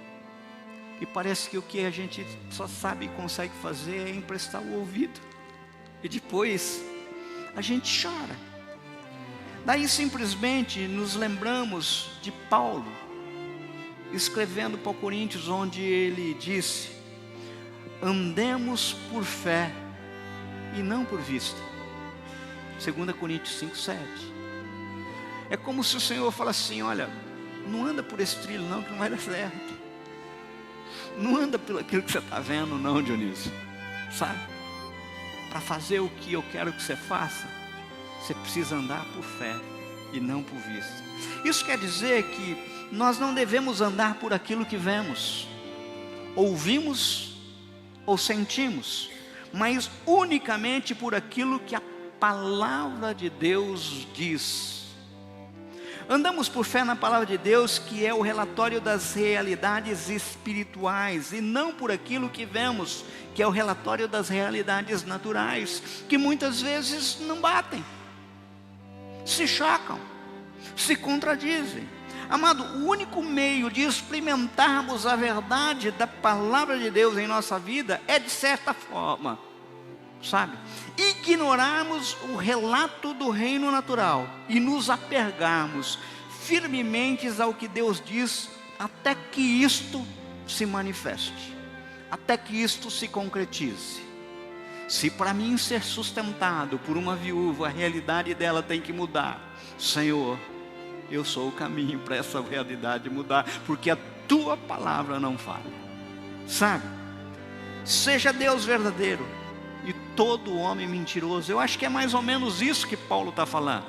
e parece que o que a gente só sabe e consegue fazer é emprestar o ouvido, e depois a gente chora. Daí simplesmente nos lembramos de Paulo, escrevendo para Coríntios, onde ele disse, andemos por fé e não por vista. 2 Coríntios 5,7. É como se o Senhor falasse assim, olha, não anda por esse trilho não, que não vai dar certo. Não anda pelo aquilo que você está vendo não, Dionísio. Sabe? Para fazer o que eu quero que você faça, você precisa andar por fé e não por vista. Isso quer dizer que nós não devemos andar por aquilo que vemos, ouvimos ou sentimos, mas unicamente por aquilo que a palavra de Deus diz. Andamos por fé na palavra de Deus, que é o relatório das realidades espirituais, e não por aquilo que vemos, que é o relatório das realidades naturais, que muitas vezes não batem, se chocam, se contradizem. Amado, o único meio de experimentarmos a verdade da palavra de Deus em nossa vida é, de certa forma, ignorarmos o relato do reino natural e nos apegarmos firmemente ao que Deus diz, até que isto se manifeste, até que isto se concretize. Se para mim ser sustentado por uma viúva, a realidade dela tem que mudar, Senhor, eu sou o caminho para essa realidade mudar, porque a tua palavra não falha. Seja Deus verdadeiro e todo homem mentiroso. Eu acho que é mais ou menos isso que Paulo está falando.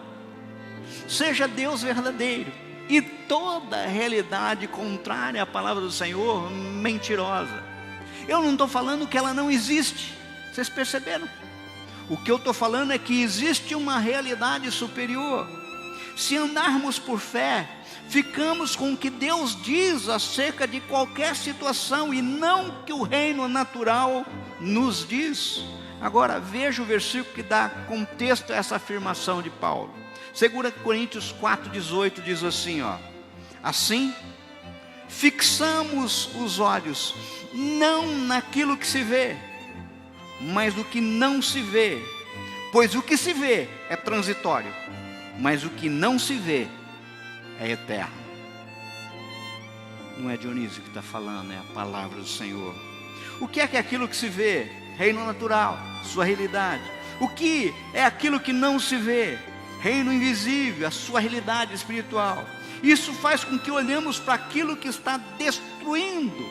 Seja Deus verdadeiro e toda a realidade contrária à palavra do Senhor mentirosa. Eu não estou falando que ela não existe, vocês perceberam? O que eu estou falando é que existe uma realidade superior. Se andarmos por fé, ficamos com o que Deus diz acerca de qualquer situação e não o que o reino natural nos diz. Agora veja o versículo que dá contexto a essa afirmação de Paulo. 2 Coríntios 4,18 diz assim, assim, fixamos os olhos não naquilo que se vê, mas no que não se vê, pois o que se vê é transitório, mas o que não se vê é eterno. Não é Dionísio que está falando, é a palavra do Senhor. O que é aquilo que se vê? Reino natural, sua realidade. O que é aquilo que não se vê? Reino invisível, a sua realidade espiritual. Isso faz com que olhemos para aquilo que está destruindo,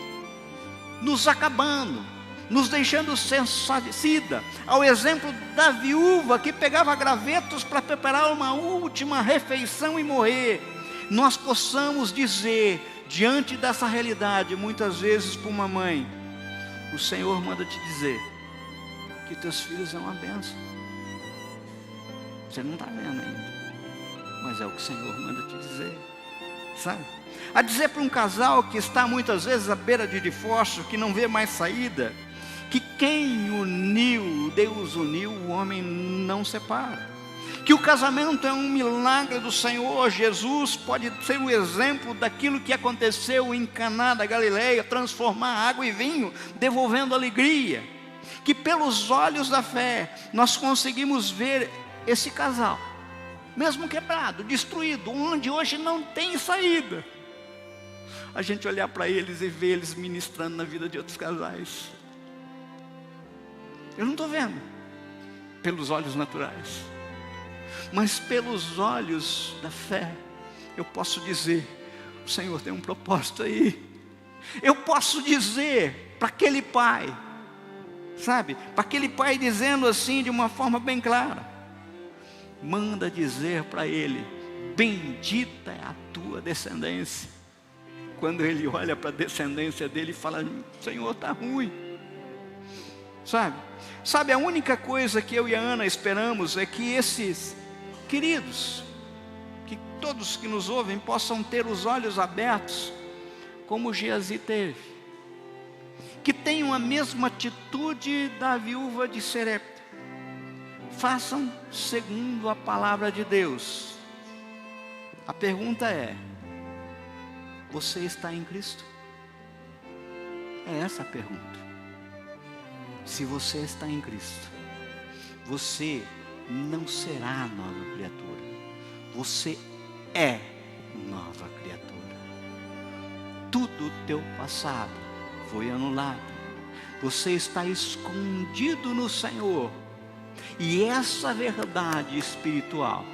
nos acabando, nos deixando sensacida, ao exemplo da viúva que pegava gravetos para preparar uma última refeição e morrer. Nós possamos dizer, diante dessa realidade, muitas vezes para uma mãe, o Senhor manda te dizer que teus filhos é uma bênção. Você não está vendo ainda, mas é o que o Senhor manda te dizer, a dizer para um casal que está muitas vezes à beira de divórcio, que não vê mais saída, que quem uniu, Deus uniu, o homem não separa. Que o casamento é um milagre do Senhor. Jesus pode ser o exemplo daquilo que aconteceu em Caná da Galileia, transformar água em vinho, devolvendo alegria. Que pelos olhos da fé, nós conseguimos ver esse casal, mesmo quebrado, destruído, onde hoje não tem saída, a gente olhar para eles e ver eles ministrando na vida de outros casais. Eu não estou vendo pelos olhos naturais, mas pelos olhos da fé, eu posso dizer, o Senhor tem um propósito aí. Eu posso dizer para aquele pai, para aquele pai dizendo assim de uma forma bem clara, manda dizer para ele, bendita é a tua descendência. Quando ele olha para a descendência dele e fala, Senhor, está ruim. Sabe, a única coisa que eu e a Ana esperamos é que esses queridos, que todos que nos ouvem possam ter os olhos abertos, como Geazi teve, que tenham a mesma atitude da viúva de Serepta, façam segundo a palavra de Deus. A pergunta é, você está em Cristo? É essa a pergunta. Se você está em Cristo, você não será nova criatura, você é nova criatura. Tudo teu passado foi anulado, você está escondido no Senhor, e essa verdade espiritual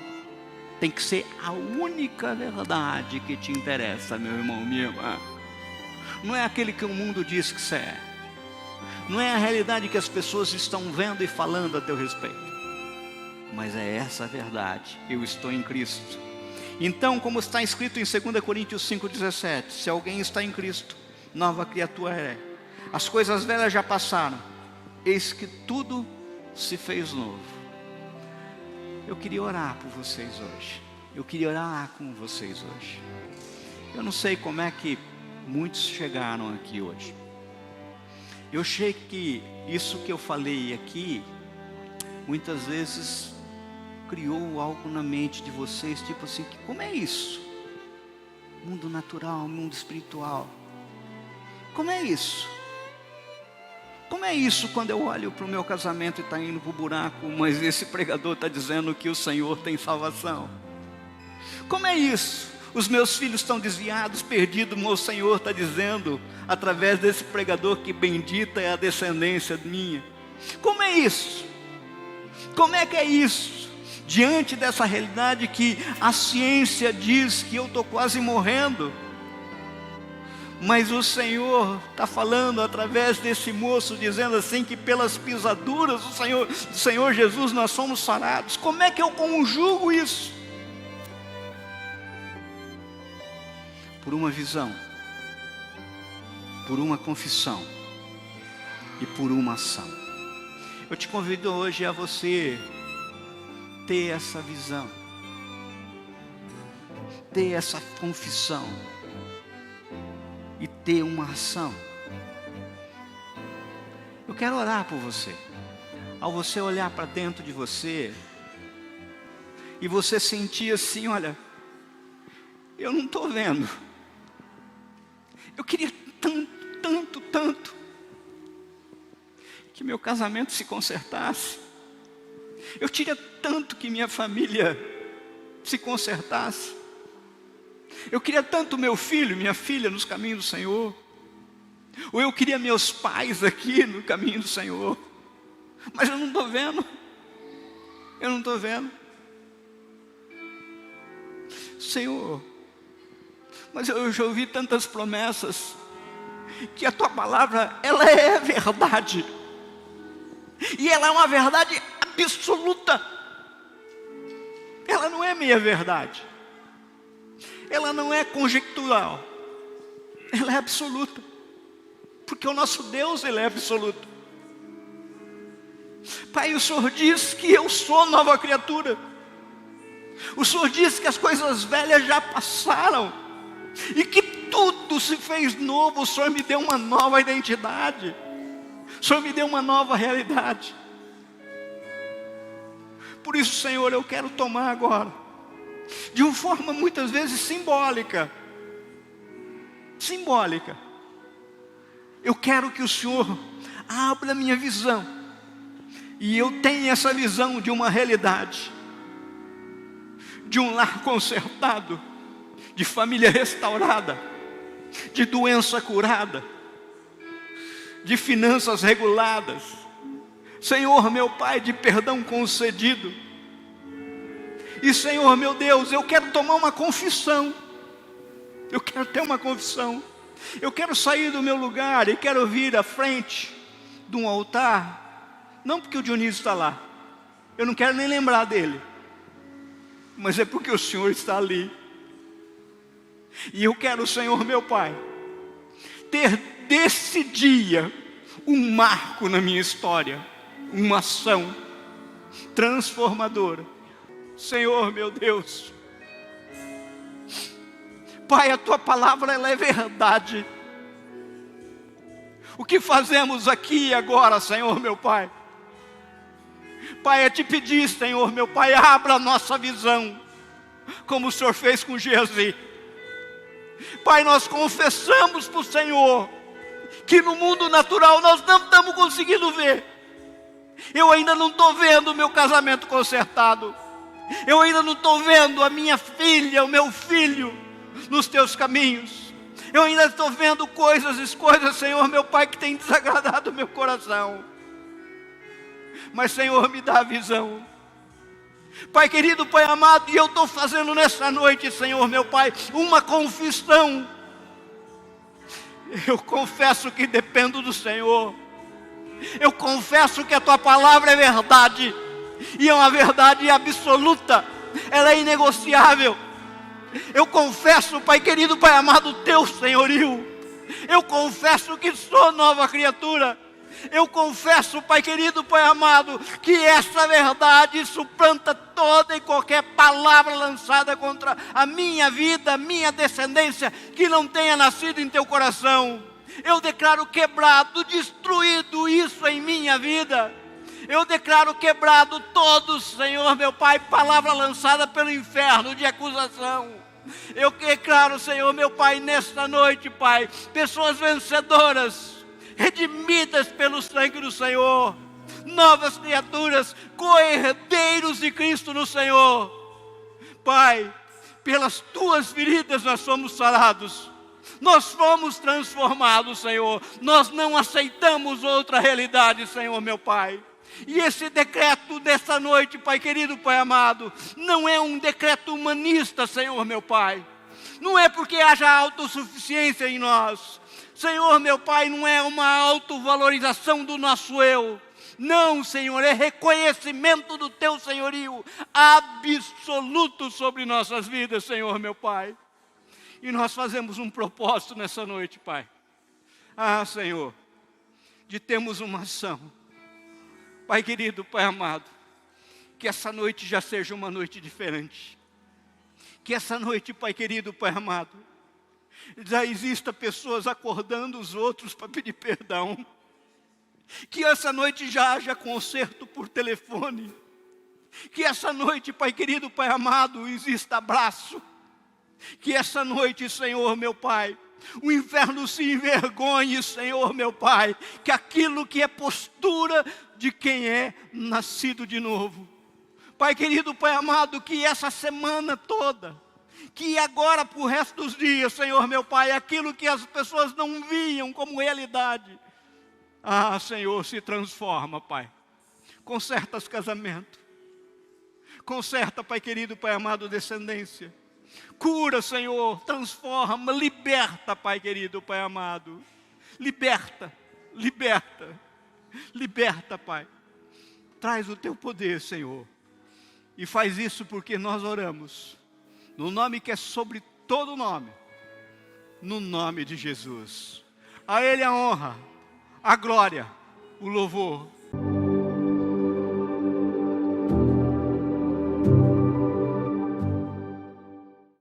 tem que ser a única verdade que te interessa, meu irmão, minha irmã. Não é aquele que o mundo diz que você é, não é a realidade que as pessoas estão vendo e falando a teu respeito, mas é essa verdade. Eu estou em Cristo, Então, como está escrito em 2 Coríntios 5,17, se alguém está em Cristo, nova criatura é. As coisas velhas já passaram, eis que tudo se fez novo. Eu queria orar por vocês hoje. Eu queria orar com vocês hoje. Eu não sei como é que muitos chegaram aqui hoje. Eu sei que isso que eu falei aqui, muitas vezes criou algo na mente de vocês, tipo assim, como é isso? Mundo natural, mundo espiritual. Como é isso? Como é isso quando eu olho para o meu casamento e está indo para o buraco, mas esse pregador está dizendo que o Senhor tem salvação? Como é isso? Os meus filhos estão desviados, perdidos, mas o Senhor está dizendo, através desse pregador, que bendita é a descendência minha. Como é isso? Como é que é isso? Diante dessa realidade que a ciência diz que eu estou quase morrendo, mas o Senhor está falando através desse moço, dizendo assim que pelas pisaduras do Senhor Jesus nós somos sarados. Como é que eu conjugo isso? Por uma visão, por uma confissão e por uma ação. Eu te convido hoje a você ter essa visão, ter essa confissão e ter uma ação. Eu quero orar por você. Ao você olhar para dentro de você e você sentir assim, olha, eu não estou vendo. Eu queria tanto que meu casamento se consertasse. Eu queria tanto que minha família se consertasse. Eu queria tanto meu filho, minha filha nos caminhos do Senhor. Ou eu queria meus pais aqui no caminho do Senhor. Mas eu não estou vendo. Eu não estou vendo. Senhor, mas eu já ouvi tantas promessas, que a tua palavra, ela é verdade. E ela é uma verdade absoluta. Ela não é meia verdade. Ela não é conjectural. Ela é absoluta. Porque o nosso Deus, Ele é absoluto. Pai, o Senhor diz que eu sou nova criatura. O Senhor diz que as coisas velhas já passaram. E que tudo se fez novo. O Senhor me deu uma nova identidade. O Senhor me deu uma nova realidade. Por isso, Senhor, eu quero tomar agora, de uma forma muitas vezes simbólica. Simbólica. Eu quero que o Senhor abra a minha visão. E eu tenha essa visão de uma realidade. De um lar consertado. De família restaurada. De doença curada. De finanças reguladas. Senhor, meu Pai, de perdão concedido. E Senhor, meu Deus, eu quero tomar uma confissão. Eu quero ter uma confissão. Eu quero sair do meu lugar e quero vir à frente de um altar. Não porque o Dionísio está lá. Eu não quero nem lembrar dele. Mas é porque o Senhor está ali. E eu quero, Senhor, meu Pai, ter desse dia um marco na minha história. Uma ação transformadora. Senhor, meu Deus. Pai, a tua palavra, ela é verdade. O que fazemos aqui e agora, Senhor, meu Pai? Pai, é te pedir, Senhor, meu Pai, abra a nossa visão, como o Senhor fez com Geazi. Pai, nós confessamos para o Senhor que no mundo natural nós não estamos conseguindo ver. Eu ainda não estou vendo o meu casamento consertado. Eu ainda não estou vendo a minha filha, o meu filho nos teus caminhos. Eu ainda estou vendo coisas, Senhor, meu Pai, que tem desagradado o meu coração. Mas, Senhor, me dá a visão. Pai querido, Pai amado, e eu estou fazendo nessa noite, Senhor, meu Pai, uma confissão. Eu confesso que dependo do Senhor. Eu confesso que a tua palavra é verdade. E é uma verdade absoluta. Ela é inegociável. Eu confesso, Pai querido, Pai amado, teu senhorio. Eu confesso que sou nova criatura. Eu confesso, Pai querido, Pai amado, que essa verdade suplanta toda e qualquer palavra lançada contra a minha vida, a minha descendência, que não tenha nascido em teu coração. Eu declaro quebrado, destruído isso em minha vida. Eu declaro quebrado todos, Senhor meu Pai, palavra lançada pelo inferno de acusação. Eu declaro, Senhor meu Pai, nesta noite, Pai, pessoas vencedoras, redimidas pelo sangue do Senhor, novas criaturas, co-herdeiros de Cristo no Senhor. Pai, pelas tuas feridas nós somos sarados, nós fomos transformados, Senhor. Nós não aceitamos outra realidade, Senhor meu Pai. E esse decreto dessa noite, Pai querido, Pai amado, não é um decreto humanista, Senhor meu Pai. Não é porque haja autossuficiência em nós. Senhor meu Pai, não é uma autovalorização do nosso eu. Não, Senhor, é reconhecimento do teu senhorio absoluto sobre nossas vidas, Senhor meu Pai. E nós fazemos um propósito nessa noite, Pai. Ah, Senhor, de termos uma ação. Pai querido, Pai amado, que essa noite já seja uma noite diferente. Que essa noite, Pai querido, Pai amado, já exista pessoas acordando os outros para pedir perdão. Que essa noite já haja conserto por telefone. Que essa noite, Pai querido, Pai amado, exista abraço. Que essa noite, Senhor meu Pai, o inferno se envergonhe, Senhor meu Pai, que aquilo que é postura de quem é nascido de novo. Pai querido, Pai amado, que essa semana toda, que agora para o resto dos dias, Senhor meu Pai, aquilo que as pessoas não viam como realidade, ah, Senhor, se transforma, Pai. Conserta os casamentos, conserta, Pai querido, Pai amado, descendência. Cura, Senhor, transforma, liberta, Pai querido, Pai amado. Liberta, liberta, liberta, Pai. Traz o teu poder, Senhor. E faz isso porque nós oramos no nome que é sobre todo nome, no nome de Jesus. A Ele a honra, a glória, o louvor